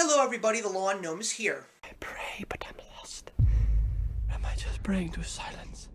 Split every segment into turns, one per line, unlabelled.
Hello everybody, the Lawn Gnome is here.
I pray, but I'm lost. Am I just praying to silence?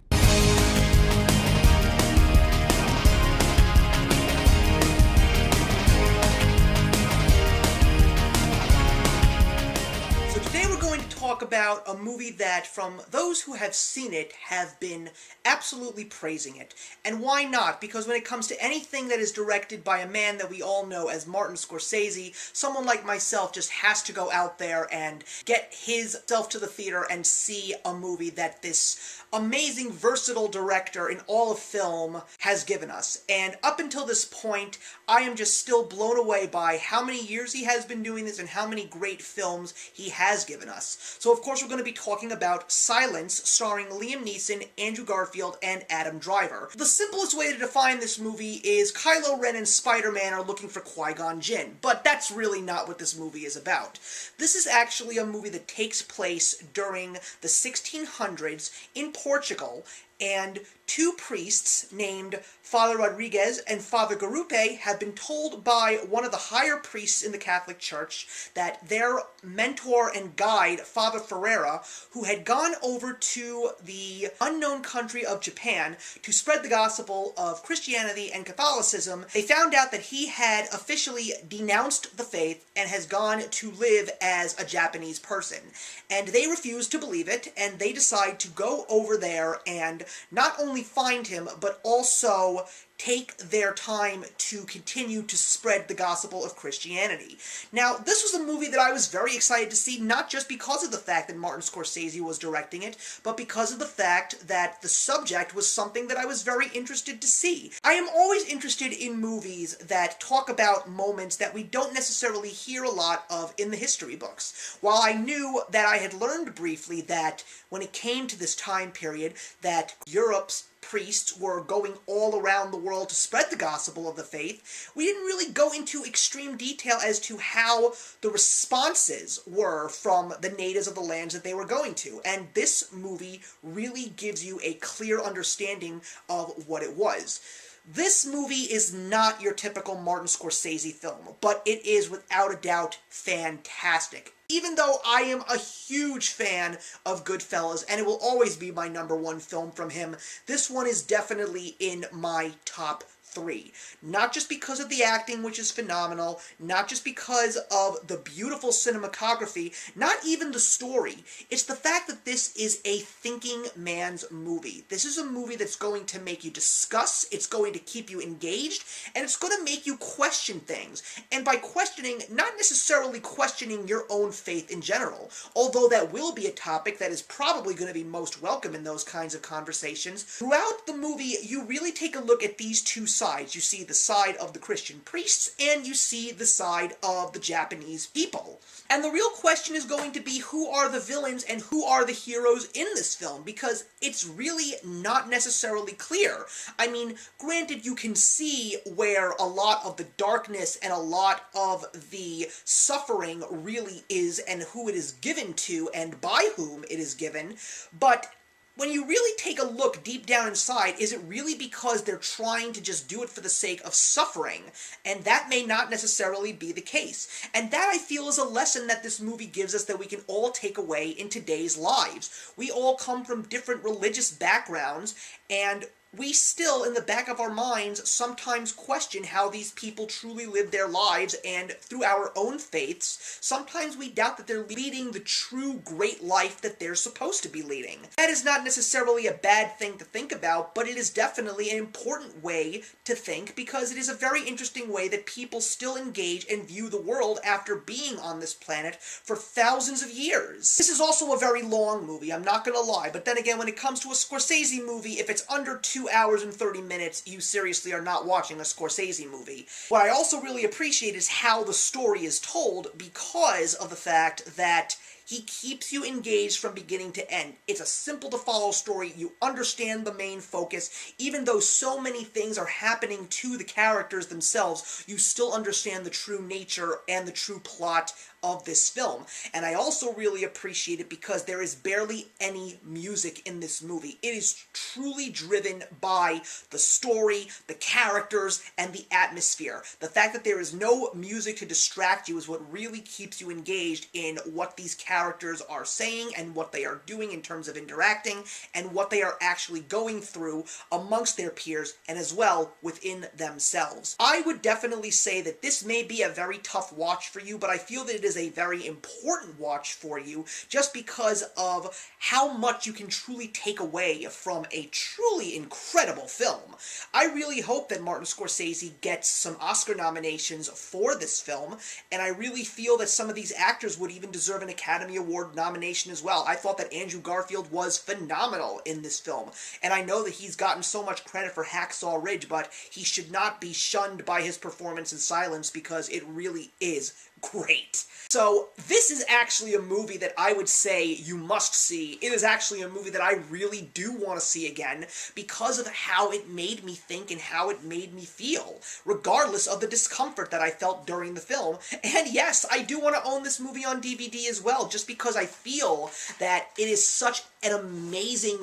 So today we're going to talk about a movie that, from those who have seen it, have been absolutely praising it. And why not? Because when it comes to anything that is directed by a man that we all know as Martin Scorsese, someone like myself just has to go out there and get himself to the theater and see a movie that this amazing, versatile director in all of film has given us. And up until this point, I am just still blown away by how many years he has been doing this and how many great films he has given us. So of course we're going to be talking about Silence, starring Liam Neeson, Andrew Garfield, and Adam Driver. The simplest way to define this movie is Kylo Ren and Spider-Man are looking for Qui-Gon Jinn, but that's really not what this movie is about. This is actually a movie that takes place during the 1600s in Portugal, and two priests named Father Rodriguez and Father Garupe have been told by one of the higher priests in the Catholic Church that their mentor and guide, Father Ferreira, who had gone over to the unknown country of Japan to spread the gospel of Christianity and Catholicism, they found out that he had officially denounced the faith and has gone to live as a Japanese person. And they refused to believe it, and they decide to go over there and not only find him, but also take their time to continue to spread the gospel of Christianity. Now, this was a movie that I was very excited to see, not just because of the fact that Martin Scorsese was directing it, but because of the fact that the subject was something that I was very interested to see. I am always interested in movies that talk about moments that we don't necessarily hear a lot of in the history books. While I knew that I had learned briefly that when it came to this time period, that Europe's priests were going all around the world to spread the gospel of the faith, we didn't really go into extreme detail as to how the responses were from the natives of the lands that they were going to. And this movie really gives you a clear understanding of what it was. This movie is not your typical Martin Scorsese film, but it is without a doubt fantastic. Even though I am a huge fan of Goodfellas, and it will always be my #1 film from him, this one is definitely in my top 3. Not just because of the acting, which is phenomenal, not just because of the beautiful cinematography, not even the story. It's the fact that this is a thinking man's movie. This is a movie that's going to make you discuss, it's going to keep you engaged, and it's going to make you question things. And by questioning, not necessarily questioning your own faith in general, although that will be a topic that is probably going to be most welcome in those kinds of conversations. Throughout the movie, you really take a look at these two sides. You see the side of the Christian priests, and you see the side of the Japanese people. And the real question is going to be, who are the villains and who are the heroes in this film? Because it's really not necessarily clear. I mean, granted, you can see where a lot of the darkness and a lot of the suffering really is, and who it is given to, and by whom it is given, but when you really take a look deep down inside, is it really because they're trying to just do it for the sake of suffering? And that may not necessarily be the case. And that, I feel, is a lesson that this movie gives us that we can all take away in today's lives. We all come from different religious backgrounds, and we still, in the back of our minds, sometimes question how these people truly live their lives, and through our own faiths, sometimes we doubt that they're leading the true great life that they're supposed to be leading. That is not necessarily a bad thing to think about, but it is definitely an important way to think, because it is a very interesting way that people still engage and view the world after being on this planet for thousands of years. This is also a very long movie, I'm not gonna lie, but then again, when it comes to a Scorsese movie, if it's under 2 hours and 30 minutes, you seriously are not watching a Scorsese movie. What I also really appreciate is how the story is told, because of the fact that he keeps you engaged from beginning to end. It's a simple to follow story. You understand the main focus. Even though so many things are happening to the characters themselves, you still understand the true nature and the true plot of this film. And I also really appreciate it because there is barely any music in this movie. It is truly driven by the story, the characters, and the atmosphere. The fact that there is no music to distract you is what really keeps you engaged in what these characters are saying and what they are doing in terms of interacting and what they are actually going through amongst their peers and as well within themselves. I would definitely say that this may be a very tough watch for you, but I feel that it is a very important watch for you just because of how much you can truly take away from a truly incredible film. I really hope that Martin Scorsese gets some Oscar nominations for this film, and I really feel that some of these actors would even deserve an Academy Award nomination as well. I thought that Andrew Garfield was phenomenal in this film, and I know that he's gotten so much credit for Hacksaw Ridge, but he should not be shunned by his performance in Silence because it really is great. So this is actually a movie that I would say you must see. It is actually a movie that I really do want to see again because of how it made me think and how it made me feel, regardless of the discomfort that I felt during the film. And yes, I do want to own this movie on DVD as well, just because I feel that it is such an amazing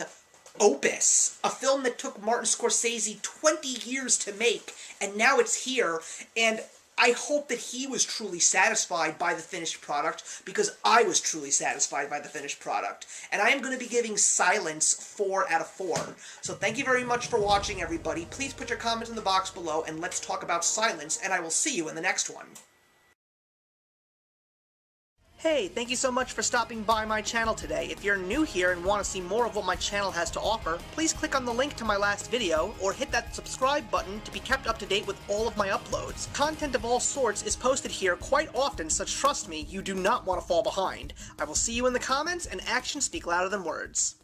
opus. A film that took Martin Scorsese 20 years to make, and now it's here, and I hope that he was truly satisfied by the finished product, because I was truly satisfied by the finished product. And I am going to be giving Silence 4 out of 4. So thank you very much for watching, everybody. Please put your comments in the box below, and let's talk about Silence, and I will see you in the next one. Hey, thank you so much for stopping by my channel today. If you're new here and want to see more of what my channel has to offer, please click on the link to my last video, or hit that subscribe button to be kept up to date with all of my uploads. Content of all sorts is posted here quite often, so trust me, you do not want to fall behind. I will see you in the comments, and actions speak louder than words.